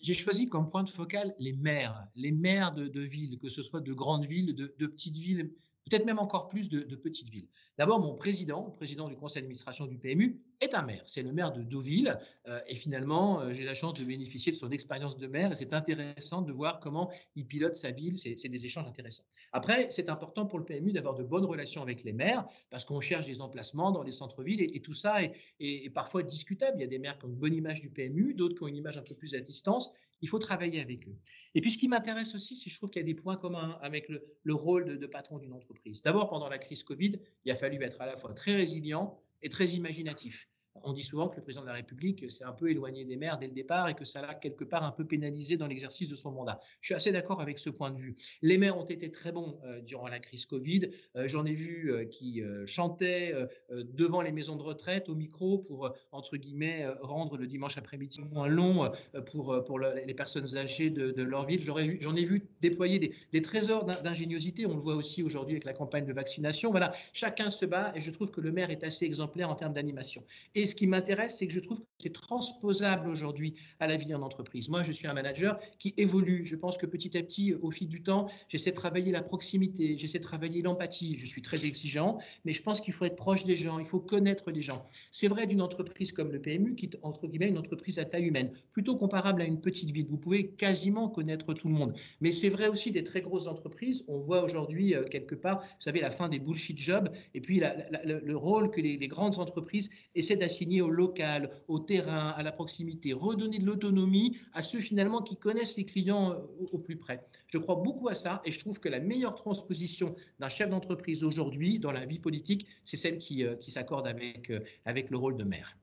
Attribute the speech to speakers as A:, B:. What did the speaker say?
A: J'ai choisi comme point de focal les maires de villes, que ce soit de grandes villes, de petites villes, peut-être même encore plus de petites villes. D'abord, mon président, le président du conseil d'administration du PMU, est un maire. C'est le maire de Deauville. Et finalement, j'ai la chance de bénéficier de son expérience de maire et c'est intéressant de voir comment il pilote sa ville. C'est des échanges intéressants. Après, c'est important pour le PMU d'avoir de bonnes relations avec les maires parce qu'on cherche des emplacements dans les centres-villes et tout ça est parfois discutable. Il y a des maires qui ont une bonne image du PMU, d'autres qui ont une image un peu plus à distance. Il faut travailler avec eux. Et puis, ce qui m'intéresse aussi, c'est que je trouve qu'il y a des points communs avec le rôle de patron d'une entreprise. D'abord, pendant la crise Covid, il a fallu être à la fois très résilient et très imaginatif. On dit souvent que le président de la République s'est un peu éloigné des maires dès le départ et que ça l'a quelque part un peu pénalisé dans l'exercice de son mandat. Je suis assez d'accord avec ce point de vue. Les maires ont été très bons durant la crise Covid. J'en ai vu qui chantaient devant les maisons de retraite au micro pour, entre guillemets, rendre le dimanche après-midi moins long pour les personnes âgées de leur ville. J'en ai vu déployer des trésors d'ingéniosité. On le voit aussi aujourd'hui avec la campagne de vaccination. Voilà, chacun se bat et je trouve que le maire est assez exemplaire en termes d'animation. Et ce qui m'intéresse, c'est que je trouve que c'est transposable aujourd'hui à la vie en entreprise. Moi, je suis un manager qui évolue. Je pense que petit à petit, au fil du temps, j'essaie de travailler la proximité, j'essaie de travailler l'empathie. Je suis très exigeant, mais je pense qu'il faut être proche des gens, il faut connaître les gens. C'est vrai d'une entreprise comme le PMU, qui est entre guillemets une entreprise à taille humaine, plutôt comparable à une petite ville. Vous pouvez quasiment connaître tout le monde. Mais c'est vrai aussi des très grosses entreprises. On voit aujourd'hui quelque part, vous savez, la fin des bullshit jobs et puis le rôle que les grandes entreprises essaient d'assigner au local, au terrain, à la proximité, redonner de l'autonomie à ceux finalement qui connaissent les clients au plus près. Je crois beaucoup à ça et je trouve que la meilleure transposition d'un chef d'entreprise aujourd'hui dans la vie politique, c'est celle qui s'accorde avec le rôle de maire.